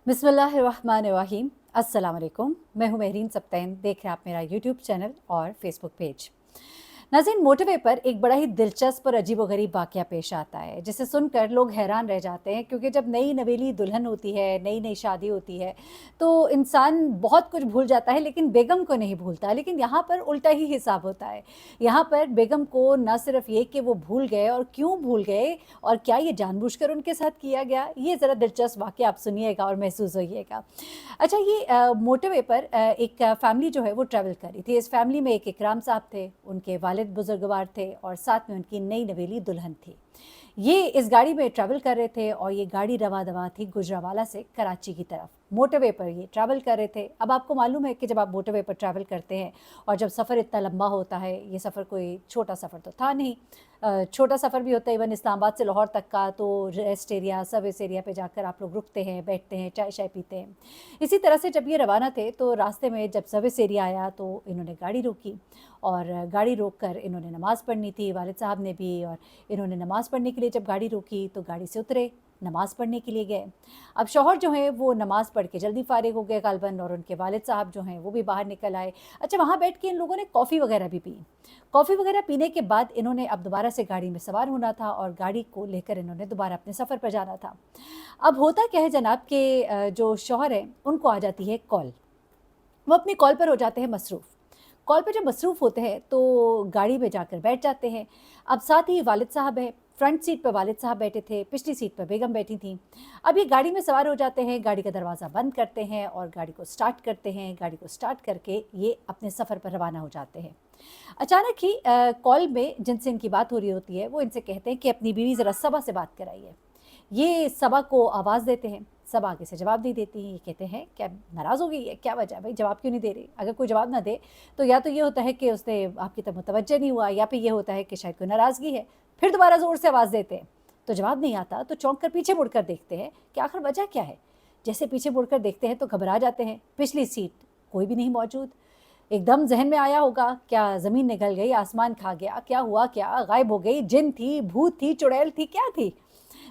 बिस्मिल्लाहिर्रहमानिर्रहीम। अस्सलाम वालेकुम। मैं हूं महरीन सब्तैन। देख रहे हैं आप मेरा यूट्यूब चैनल और फेसबुक पेज। नाज़रीन, मोटरवे पर एक बड़ा ही दिलचस्प और अजीबोगरीब वाक़या पेश आता है जिसे सुनकर लोग हैरान रह जाते हैं, क्योंकि जब नई नवेली दुल्हन होती है, नई नई शादी होती है, तो इंसान बहुत कुछ भूल जाता है लेकिन बेगम को नहीं भूलता। लेकिन यहाँ पर उल्टा ही हिसाब होता है। यहाँ पर बेगम को न सिर्फ ये कि वो भूल गए, और क्यों भूल गए और क्या ये जानबूझकर उनके साथ किया गया, ये ज़रा दिलचस्प वाक़या आप सुनिएगा और महसूस होइएगा। अच्छा, ये मोटरवे पर एक फैमिली जो है वो ट्रैवल कर रही थी। इस फैमिली में एक इकराम साहब थे, उनके वालिद बुजुर्गवार थे और साथ में उनकी नई नवेली दुल्हन थी। ये इस गाड़ी में ट्रैवल कर रहे थे और ये गाड़ी रवा दवा थी गुजरावाला से कराची की तरफ। मोटरवे पर ये ट्रैवल कर रहे थे। अब आपको मालूम है कि जब आप मोटरवे पर ट्रैवल करते हैं और जब सफ़र इतना लंबा होता है, ये सफ़र कोई छोटा सफ़र तो था नहीं, छोटा सफ़र भी होता है इवन इस्लामाबाद से लाहौर तक का, तो रेस्ट एरिया, सर्विस एरिया पे जाकर आप लोग रुकते हैं, बैठते हैं, चाय शाय पीते हैं। इसी तरह से जब ये रवाना थे तो रास्ते में जब सर्विस एरिया आया तो इन्होंने गाड़ी रोकी, और गाड़ी रोक कर इन्होंने नमाज़ पढ़नी थी, वालिद साहब ने भी। और इन्होंने नमाज़ पढ़ने के लिए जब गाड़ी रोकी तो गाड़ी से उतरे, नमाज़ पढ़ने के लिए गए। अब शौहर जो हैं वो नमाज़ पढ़ के जल्दी फ़ारिग हो गए ग़ालिबन, और उनके वालिद साहब जो हैं वो भी बाहर निकल आए। अच्छा, वहाँ बैठ के इन लोगों ने कॉफ़ी वगैरह भी पी। कॉफ़ी वगैरह पीने के बाद इन्होंने अब दोबारा से गाड़ी में सवार होना था और गाड़ी को लेकर इन्होंने दोबारा अपने सफ़र पर जाना था। अब होता क्या है जनाब के जो शौहर हैं उनको आ जाती है कॉल। वो अपनी कॉल पर हो जाते हैं मसरूफ़। कॉल पे जब मसरूफ़ होते हैं तो गाड़ी में जाकर बैठ जाते हैं। अब साथ ही वालिद साहब हैं, फ्रंट सीट पर वालिद साहब बैठे थे, पिछली सीट पर बेगम बैठी थीं। अब ये गाड़ी में सवार हो जाते हैं, गाड़ी का दरवाज़ा बंद करते हैं और गाड़ी को स्टार्ट करते हैं। गाड़ी को स्टार्ट करके ये अपने सफ़र पर रवाना हो जाते हैं। अचानक ही कॉल में जिनसे इनकी बात हो रही होती है वो इनसे कहते हैं कि अपनी बीवी ज़रा सबा से बात कराइए। ये सबा को आवाज़ देते हैं। सबा आगे से जवाब नहीं देती हैं। ये कहते हैं, क्या नाराज़ हो गई है? क्या वजह है भाई, जवाब क्यों नहीं दे रही? अगर कोई जवाब ना दे तो या तो ये होता है कि उसने आपकी तरफ मुतवज्जह नहीं हुआ, या फिर ये होता है कि शायद कोई नाराज़गी है। फिर दोबारा ज़ोर से आवाज़ देते हैं तो जवाब नहीं आता, तो चौंक कर पीछे मुड़कर देखते हैं कि आखिर वजह क्या है। जैसे पीछे मुड़कर देखते हैं तो घबरा जाते हैं। पिछली सीट कोई भी नहीं मौजूद। एकदम ज़हन में आया होगा, क्या ज़मीन निगल गई, आसमान खा गया, क्या हुआ, क्या गायब हो गई, जिन थी, भूत थी, चुड़ैल थी, क्या थी?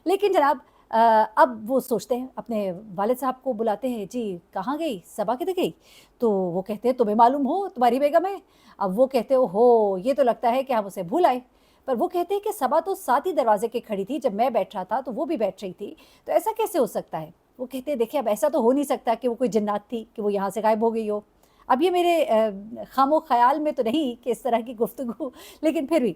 लेकिन जनाब अब वो सोचते हैं, अपने वालिद साहब को बुलाते हैं, जी कहाँ गई सबा, किधर गई? तो वो कहते हैं, तुम्हें मालूम हो तुम्हारी बेगम है? अब वो कहते हो ये तो लगता है कि हम उसे भूल आए। पर वो कहते हैं कि सबा तो साथ ही दरवाजे के खड़ी थी, जब मैं बैठ रहा था तो वो भी बैठ रही थी, तो ऐसा कैसे हो सकता है? वो कहते हैं, देखिए अब ऐसा तो हो नहीं सकता कि वो कोई जिन्नात थी कि वो यहाँ से गायब हो गई हो। अब ये मेरे खामो ख्याल में तो नहीं कि इस तरह की गुफ्तगू, लेकिन फिर भी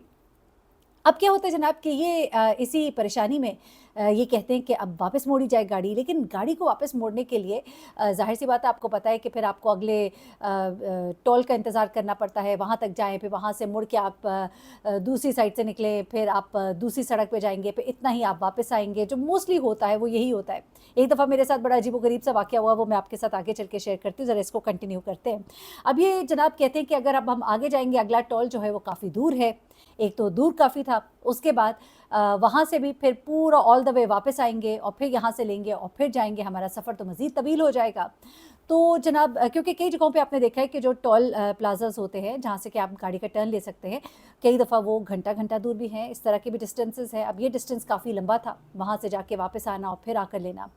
अब क्या होता है जनाब कि ये इसी परेशानी में ये कहते हैं कि अब वापस मोड़ी जाए गाड़ी। लेकिन गाड़ी को वापस मोड़ने के लिए ज़ाहिर सी बात है, आपको पता है कि फिर आपको अगले टोल का इंतज़ार करना पड़ता है, वहाँ तक जाएँ, फिर वहाँ से मुड़ के आप दूसरी साइड से निकलें, फिर आप दूसरी सड़क पे जाएंगे, फिर इतना ही आप वापस आएंगे। जो मोस्टली होता है वो यही होता है। एक दफ़ा मेरे साथ बड़ा अजीबोगरीब सा वाक़या हुआ, वो मैं आपके साथ आगे चल के शेयर करती हूँ। ज़रा इसको कंटिन्यू करते हैं। अब ये जनाब कहते हैं कि अगर अब हम आगे जाएंगे, अगला टोल जो है वो काफ़ी दूर है। एक तो दूर काफ़ी था, उसके बाद वहाँ से भी फिर पूरा ऑल द वे वापस आएँगे और फिर यहाँ से लेंगे और फिर जाएँगे, हमारा सफ़र तो मज़ीद तवील हो जाएगा। तो जनाब क्योंकि कई जगहों पे आपने देखा है कि जो टोल प्लाज़ाज़ होते हैं जहाँ से कि आप गाड़ी का टर्न ले सकते हैं, कई दफ़ा वो घंटा-घंटा दूर भी हैं, इस तरह के भी डिस्टेंसेस हैं। अब ये डिस्टेंस काफ़ी लंबा था, वहाँ से जाके वापस आना और फिर आकर लेना।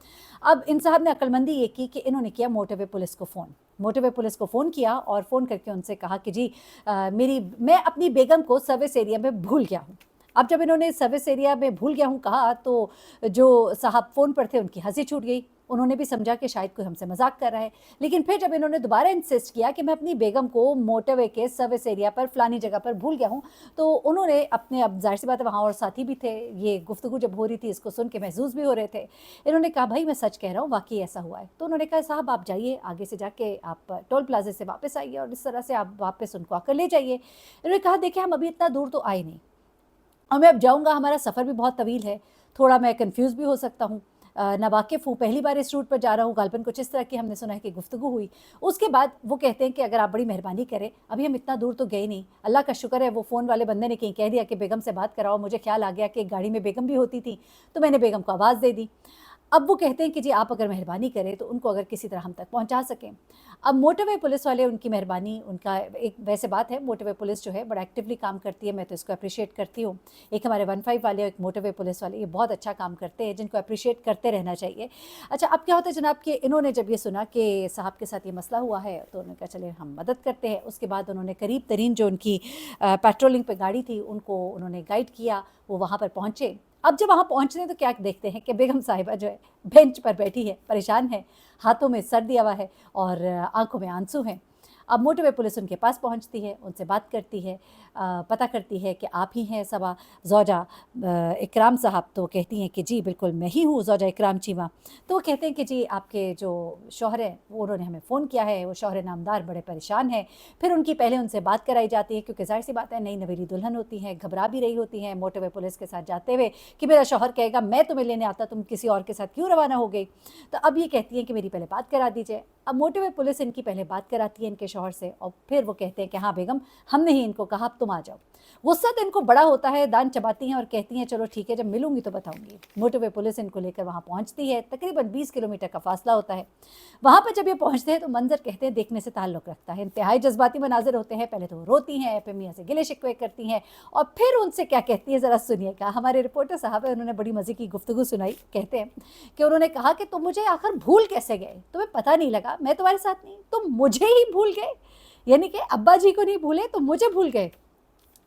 अब इन साहब ने अक्लमंदी ये की कि इन्होंने किया मोटरवे पुलिस को फ़ोन। मोटरवे पुलिस को फ़ोन किया और फ़ोन करके उनसे कहा कि जी मैं अपनी बेगम को सर्विस एरिया में भूल गया हूँ। अब जब इन्होंने सर्विस एरिया में भूल गया हूँ कहा तो जो साहब फ़ोन पर थे उनकी हँसी छूट गई। उन्होंने भी समझा कि शायद कोई हमसे मज़ाक कर रहा है। लेकिन फिर जब इन्होंने दोबारा इंसिस्ट किया कि मैं अपनी बेगम को मोटरवे के सर्विस एरिया पर फ़लानी जगह पर भूल गया हूँ, तो उन्होंने अपने, अब ज़ाहिर-सी बात है वहाँ और साथी भी थे, ये गुफ्तगू जब हो रही थी इसको सुन के महज़ूज़ भी हो रहे थे। इन्होंने कहा, भई मैं सच कह रहा हूँ, वाक़ई ऐसा हुआ है। तो उन्होंने कहा, साहब आप जाइए, आगे से जाके आप टोल प्लाज़ा से वापस आइए और इस तरह से आप वापस उनको आकर ले जाइए। इन्होंने कहा, देखिए हम अभी इतना दूर तो आए नहीं, और मैं अब जाऊँगा, हमारा सफ़र भी बहुत तवील है, थोड़ा मैं कन्फ्यूज़ भी हो सकता हूँ, नावाकिफ़ हूँ, पहली बार इस रूट पर जा रहा हूँ, ग़ालिबन कुछ इस तरह की हमने सुना है कि गुफ्तगू हुई। उसके बाद वो कहते हैं कि अगर आप बड़ी मेहरबानी करें, अभी हम इतना दूर तो गए नहीं, अल्लाह का शुक्र है वो फ़ोन वाले बंदे ने कहीं कह दिया कि बेगम से बात कराओ, मुझे ख़्याल आ गया कि गाड़ी में बेगम भी होती थी, तो मैंने बेगम को आवाज़ दे दी। अब वो कहते हैं कि जी आप अगर मेहरबानी करें तो उनको अगर किसी तरह हम तक पहुंचा सकें। अब मोटरवे पुलिस वाले उनकी मेहरबानी, उनका एक वैसे बात है, मोटरवे पुलिस जो है बड़ा एक्टिवली काम करती है, मैं तो इसको अप्रिशिएट करती हूँ। एक हमारे 15 वाले और एक मोटरवे पुलिस वाले, ये बहुत अच्छा काम करते हैं, जिनको अप्रिशिएट करते रहना चाहिए। अच्छा, अब क्या होता है जनाब कि इन्होंने जब ये सुना कि साहब के साथ ये मसला हुआ है तो उन्होंने कहा चले हम मदद करते हैं। उसके बाद उन्होंने करीब तरीन जो उनकी पेट्रोलिंग पे गाड़ी थी उनको उन्होंने गाइड किया, वो वहाँ पर पहुँचे। अब जब वहाँ पहुँचते हैं तो क्या देखते हैं कि बेगम साहिबा जो है बेंच पर बैठी है, परेशान है, हाथों में सर दिया हुआ है और आंखों में आंसू हैं। अब मोटरवे पुलिस उनके पास पहुंचती है, उनसे बात करती है, पता करती है कि आप ही हैं सबा ज़ौजा इकराम साहब। तो कहती हैं कि जी बिल्कुल मैं ही हूँ, ज़ौजा इकराम चीमा। तो वो कहते हैं कि जी आपके जो शौहर हैं वो उन्होंने हमें फ़ोन किया है, वो शौहर नामदार बड़े परेशान हैं। फिर उनकी पहले उनसे बात कराई जाती है, क्योंकि ज़ाहिर सी बात है नई नवेली दुल्हन होती हैं, घबरा भी रही होती हैं मोटरवे पुलिस के साथ जाते हुए कि मेरा शौहर कहेगा मैं तुम्हें लेने आता, तुम किसी और के साथ क्यों रवाना हो गई। तो अब ये कहती हैं कि मेरी पहले बात करा दीजिए। अब मोटरवे पुलिस इनकी पहले बात कराती है इनके शौहर से, और फिर वो कहते हैं कि हाँ बेगम हमने ही इनको कहा अब तुम आ जाओ। गुस्सा तो इनको बड़ा होता है, दान चबाती हैं और कहती हैं चलो ठीक है जब मिलूंगी तो बताऊंगी। मोटरवे पुलिस इनको लेकर वहाँ पहुँचती है, तकरीबन 20 किलोमीटर का फासला होता है। वहाँ पर जब ये पहुँचते हैं तो मंजर कहते हैं देखने से ताल्लुक़ रखता है, इंतहाई जज्बाती मनाजिर होते हैं। पहले तो वो रोती हैं, फिर मियाँ से गिले शिकवे करती हैं और फिर उनसे क्या कहती है ज़रा सुनिएगा। हमारे रिपोर्टर साहब है, उन्होंने बड़ी मज़े की गुफ्तगू सुनाई। कहते हैं कि उन्होंने कहा कि तुम मुझे आखिर भूल कैसे गए, तुम्हें पता नहीं लगा मैं तुम्हारे साथ नहीं, तुम मुझे ही भूल गए, यानी कि अब्बा जी को नहीं भूले तो मुझे भूल गए।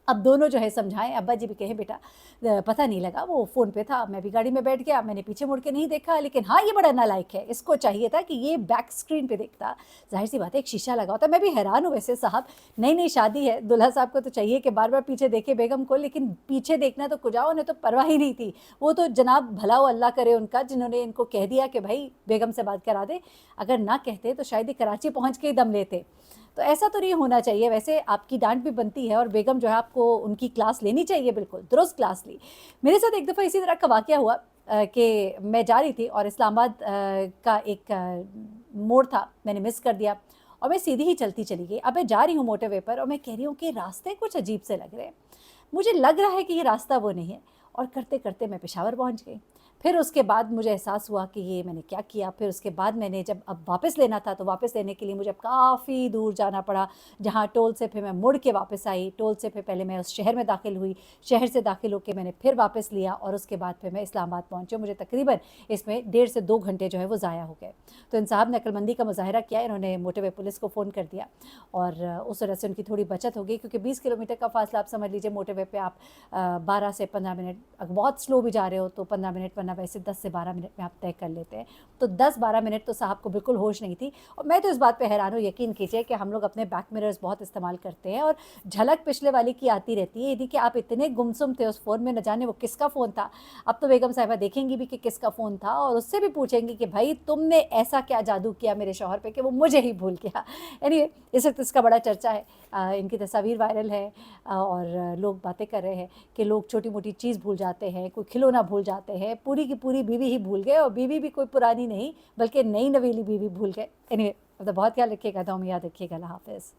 अब दोनों जो है समझाएं, अब्बा जी भी कहे बेटा पता नहीं लगा, वो फ़ोन पे था, मैं भी गाड़ी में बैठ गया, मैंने पीछे मुड़ के नहीं देखा। लेकिन हाँ ये बड़ा नालायक है, इसको चाहिए था कि ये बैक स्क्रीन पे देखता। जाहिर सी बात है एक शीशा लगा होता। मैं भी हैरान हूँ वैसे साहब, नई नई शादी है, दुल्हा साहब को तो चाहिए कि बार बार पीछे देखे बेगम को, लेकिन पीछे देखना तो कुजाओ ने तो परवाह ही नहीं थी। वो तो जनाब भला हो अल्लाह करे उनका, जिन्होंने इनको कह दिया कि भाई बेगम से बात करा दे। अगर ना कहते तो शायद ही कराची पहुँच के ही दम लेते। तो ऐसा तो नहीं होना चाहिए। वैसे आपकी डांट भी बनती है और बेगम जो है आपको उनकी क्लास लेनी चाहिए, बिल्कुल दुरुस्त क्लास ली। मेरे साथ एक दफ़ा इसी तरह का वाक़या हुआ कि मैं जा रही थी और इस्लामाबाद का एक मोड़ था, मैंने मिस कर दिया और मैं सीधी ही चलती चली गई। अब मैं जा रही हूँ मोटरवे पर और मैं कह रही हूँ कि रास्ते कुछ अजीब से लग रहे हैं, मुझे लग रहा है कि ये रास्ता वो नहीं है। और करते करते मैं पेशावर पहुँच गई। फिर उसके बाद मुझे एहसास हुआ कि ये मैंने क्या किया। फिर उसके बाद मैंने जब अब वापस लेना था तो वापस लेने के लिए मुझे अब काफ़ी दूर जाना पड़ा, जहाँ टोल से फिर मैं मुड़ के वापस आई। टोल से फिर पहले मैं उस शहर में दाखिल हुई, शहर से दाखिल होकर मैंने फिर वापस लिया और उसके बाद फिर मैं इस्लामाबाद पहुँची। मुझे तकरीबन इसमें 1.5 से 2 घंटे जो है वो ज़ाया हो गए। तो इन साहब ने अक्लमंदी का मुज़ाहरा किया, इन्होंने मोटरवे पुलिस को फ़ोन कर दिया और उस वजह से उनकी थोड़ी बचत हो गई, क्योंकि 20 किलोमीटर का फासला आप समझ लीजिए मोटरवे पे आप 12 से 15 मिनट, अगर बहुत स्लो भी जा रहे हो तो 15 मिनट, वरना वैसे 10 से 12 मिनट में आप तय कर लेते हैं। तो 10-12 मिनट तो साहब को बिल्कुल होश नहीं थी। और मैं तो इस बात पे हैरान हूँ, यकीन कीजिए कि हम लोग अपने बैक मिरर्स बहुत इस्तेमाल करते हैं और झलक पिछले वाले की आती रहती है। यदि कि आप इतने गुमसुम थे उस फ़ोन में, न जाने वो किसका फ़ोन था। अब तो बेगम साहिबा देखेंगी भी कि किसका फ़ोन था और उससे भी पूछेंगी कि भाई तुमने ऐसा क्या जादू किया मेरे शौहर पे कि वो मुझे ही भूल गया। एनीवे, इस वक्त इसका बड़ा चर्चा है, इनकी तस्वीर वायरल है और लोग बातें कर रहे हैं कि लोग छोटी मोटी चीज़ भूल जाते हैं, कोई खिलौना भूल जाते हैं, पूरी की पूरी बीवी ही भूल गए और बीवी भी कोई पुरानी नहीं बल्कि नई नवेली बीवी भूल गए। एनीवे, अब तो बहुत ख्याल रखिएगा, दुआ में याद रखिएगा। अल्लाह हाफ़िज़।